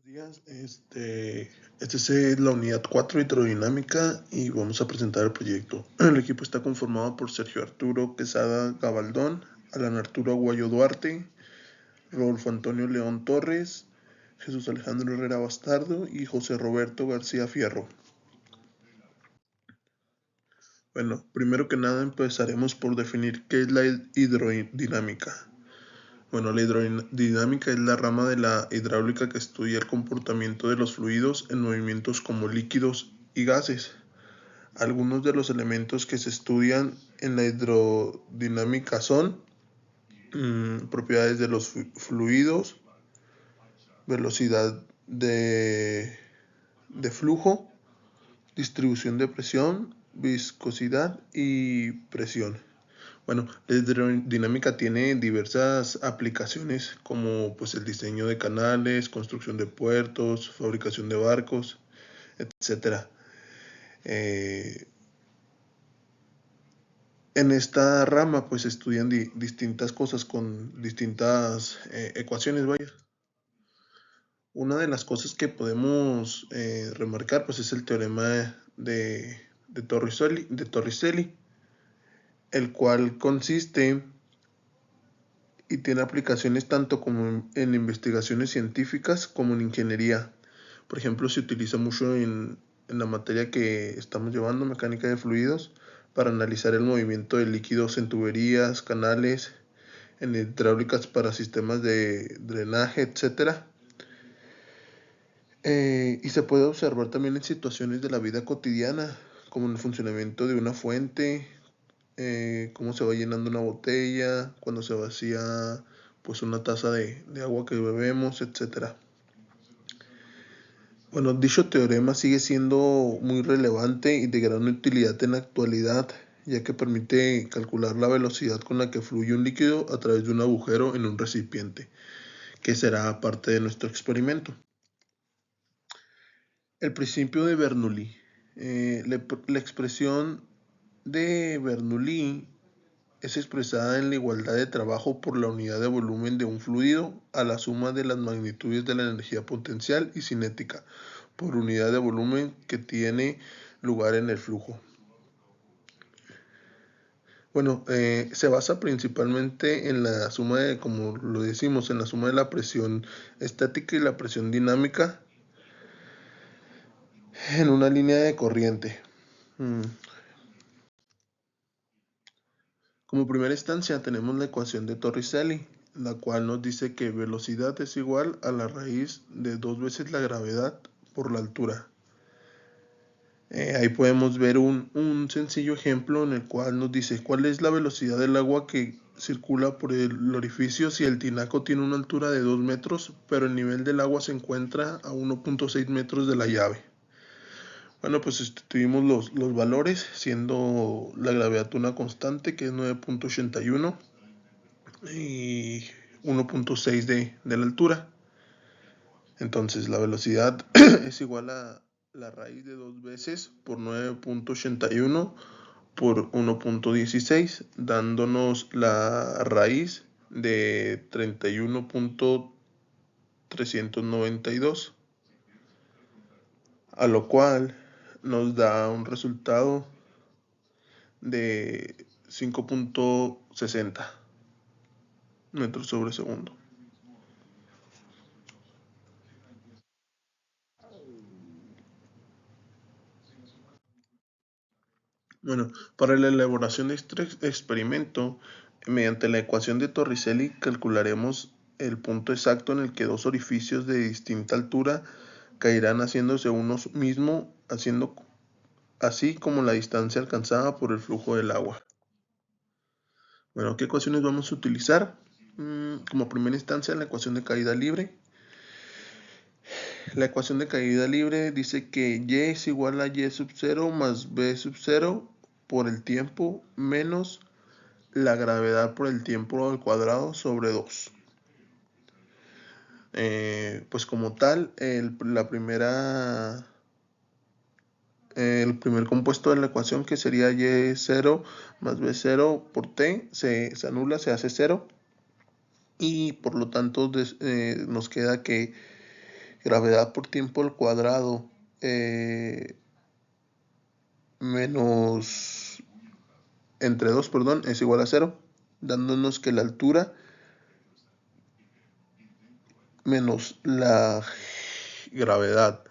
Buenos días, esta es la unidad 4 hidrodinámica y vamos a presentar el proyecto. El equipo está conformado por Sergio Arturo Quesada Gabaldón, Alan Arturo Aguayo Duarte, Rodolfo Antonio León Torres, Jesús Alejandro Herrera Bastardo y José Roberto García Fierro. Bueno, primero que nada empezaremos por definir qué es la hidrodinámica. Bueno, la hidrodinámica es la rama de la hidráulica que estudia el comportamiento de los fluidos en movimientos como líquidos y gases. Algunos de los elementos que se estudian en la hidrodinámica son propiedades de los fluidos, velocidad de flujo, distribución de presión, viscosidad y presión. Bueno, la hidrodinámica tiene diversas aplicaciones como pues el diseño de canales, construcción de puertos, fabricación de barcos, etcétera. En esta rama pues estudian distintas cosas con distintas ecuaciones, vaya. Una de las cosas que podemos remarcar pues es el teorema de Torricelli, el cual consiste y tiene aplicaciones tanto como en investigaciones científicas como en ingeniería. Por ejemplo, se utiliza mucho en la materia que estamos llevando, mecánica de fluidos, para analizar el movimiento de líquidos en tuberías, canales, en hidráulicas para sistemas de drenaje, etc. Y se puede observar también en situaciones de la vida cotidiana, como en el funcionamiento de una fuente, cómo se va llenando una botella, cuando se vacía pues una taza de agua que bebemos, etc. Bueno, dicho teorema sigue siendo muy relevante y de gran utilidad en la actualidad, ya que permite calcular la velocidad con la que fluye un líquido a través de un agujero en un recipiente, que será parte de nuestro experimento. El principio de Bernoulli. La expresión de Bernoulli es expresada en la igualdad de trabajo por la unidad de volumen de un fluido a la suma de las magnitudes de la energía potencial y cinética por unidad de volumen que tiene lugar en el flujo. Bueno, se basa principalmente en la suma de, como lo decimos, en la suma de la presión estática y la presión dinámica en una línea de corriente. Como primera instancia tenemos la ecuación de Torricelli, la cual nos dice que velocidad es igual a la raíz de 2 veces la gravedad por la altura. Ahí podemos ver un sencillo ejemplo en el cual nos dice cuál es la velocidad del agua que circula por el orificio si el tinaco tiene una altura de 2 metros, pero el nivel del agua se encuentra a 1.6 metros de la llave. Bueno, pues tuvimos los valores, siendo la gravedad una constante que es 9.81 y 1.6 de la altura. Entonces la velocidad es igual a la raíz de 2 veces por 9.81 por 1.16, dándonos la raíz de 31.392, a lo cual nos da un resultado de 5.60 metros sobre segundo. Bueno, para la elaboración de este experimento, mediante la ecuación de Torricelli calcularemos el punto exacto en el que dos orificios de distinta altura caerán haciéndose uno mismo, haciendo así como la distancia alcanzada por el flujo del agua. Bueno, ¿qué ecuaciones vamos a utilizar? Como primera instancia, la ecuación de caída libre. La ecuación de caída libre dice que y es igual a y sub 0 más b sub 0 por el tiempo menos la gravedad por el tiempo al cuadrado sobre 2. Pues como tal, el primer compuesto de la ecuación, que sería y0 más b0 por t, se anula, se hace 0. Y por lo tanto nos queda que gravedad por tiempo al cuadrado menos entre 2, perdón, es igual a 0, dándonos que la altura menos la gravedad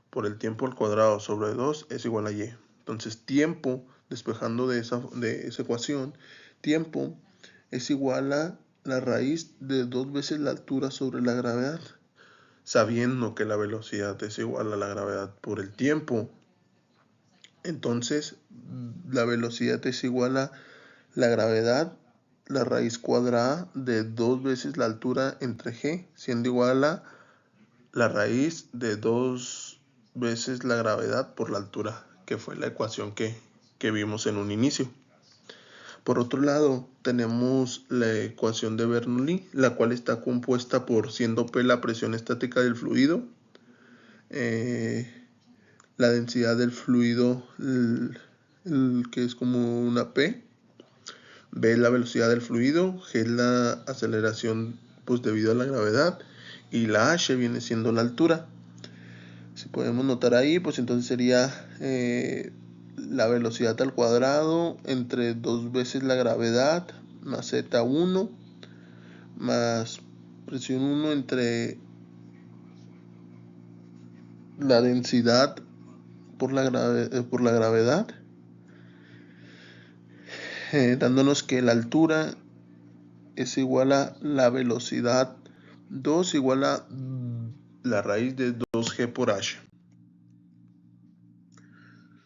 por el tiempo al cuadrado sobre 2 es igual a y. Entonces tiempo, despejando de esa ecuación, tiempo es igual a la raíz de 2 veces la altura sobre la gravedad, sabiendo que la velocidad es igual a la gravedad por el tiempo. Entonces la velocidad es igual a la gravedad, la raíz cuadrada de 2 veces la altura entre g, siendo igual a la raíz de 2 veces la gravedad por la altura, que fue la ecuación que vimos en un inicio. Por otro lado, tenemos la ecuación de Bernoulli, la cual está compuesta por, siendo P la presión estática del fluido, la densidad del fluido, que es como una P, B es la velocidad del fluido, G es la aceleración pues debido a la gravedad, y la H viene siendo la altura. Si podemos notar ahí, pues entonces sería la velocidad al cuadrado entre 2 veces la gravedad más Z1 más presión 1 entre la densidad por la gravedad, dándonos que la altura es igual a la velocidad 2 igual a la raíz de 2g por h.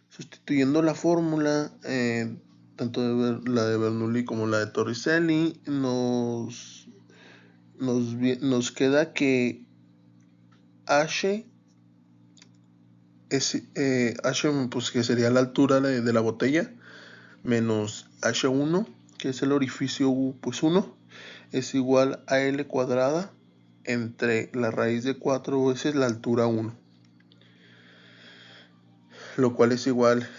Sustituyendo la fórmula, tanto la de Bernoulli como la de Torricelli, nos queda que h es h, pues que sería la altura de la botella, menos h1, que es el orificio pues 1, es igual a L cuadrada entre la raíz de 4 veces la altura 1, lo cual es igual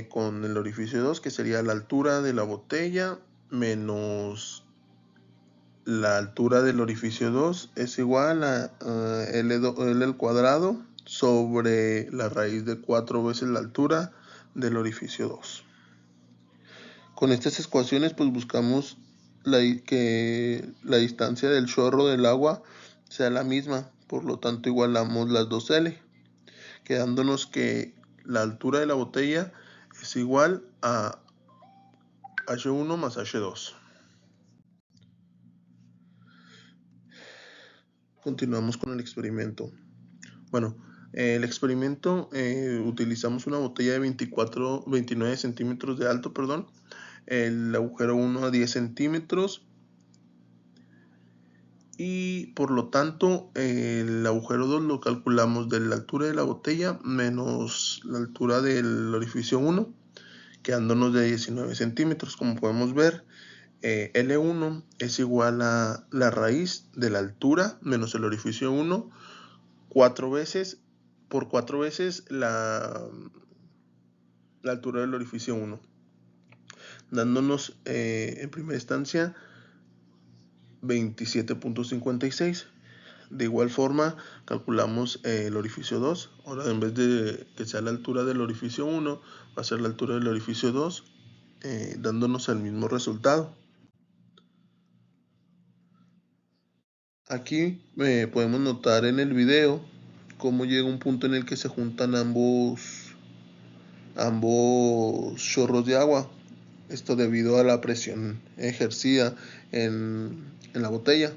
con el orificio 2, que sería la altura de la botella menos la altura del orificio 2 es igual a L al cuadrado sobre la raíz de 4 veces la altura del orificio 2. Con estas ecuaciones pues buscamos que la distancia del chorro del agua sea la misma, por lo tanto igualamos las dos L, quedándonos que la altura de la botella es igual a H1 más H2. Continuamos con el experimento. Bueno, el experimento utilizamos una botella de 29 centímetros de alto, perdón, el agujero 1 a 10 centímetros, y por lo tanto el agujero 2 lo calculamos de la altura de la botella menos la altura del orificio 1, quedándonos de 19 centímetros. Como podemos ver, L1 es igual a la raíz de la altura menos el orificio 1, 4 veces por 4 veces la altura del orificio 1, dándonos en primera instancia 27.56. De igual forma calculamos el orificio 2. Ahora, en vez de que sea la altura del orificio 1, va a ser la altura del orificio 2, dándonos el mismo resultado. Aquí podemos notar en el video cómo llega un punto en el que se juntan ambos chorros de agua. Esto debido a la presión ejercida en la botella.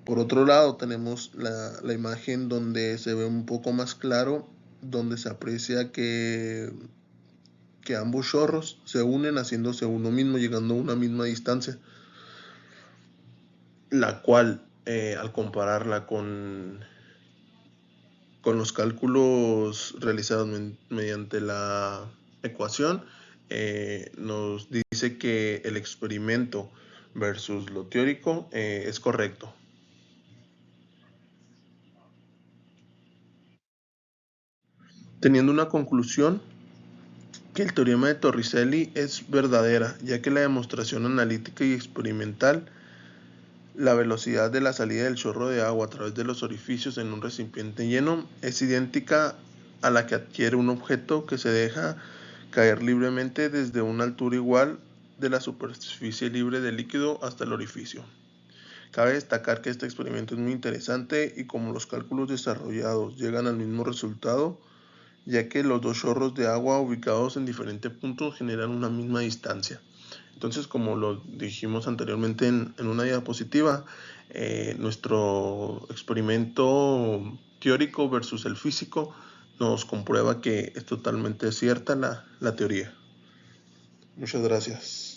Por otro lado, tenemos la imagen donde se ve un poco más claro, donde se aprecia que ambos chorros se unen haciéndose uno mismo, llegando a una misma distancia, la cual al compararla con los cálculos realizados mediante la ecuación, nos dice que el experimento versus lo teórico es correcto. Teniendo una conclusión, que el teorema de Torricelli es verdadera, ya que la demostración analítica y experimental La velocidad de la salida del chorro de agua a través de los orificios en un recipiente lleno es idéntica a la que adquiere un objeto que se deja caer libremente desde una altura igual de la superficie libre de líquido hasta el orificio. Cabe destacar que este experimento es muy interesante y como los cálculos desarrollados llegan al mismo resultado, ya que los dos chorros de agua ubicados en diferentes puntos generan una misma distancia. Entonces, como lo dijimos anteriormente en una diapositiva, nuestro experimento teórico versus el físico nos comprueba que es totalmente cierta la teoría. Muchas gracias.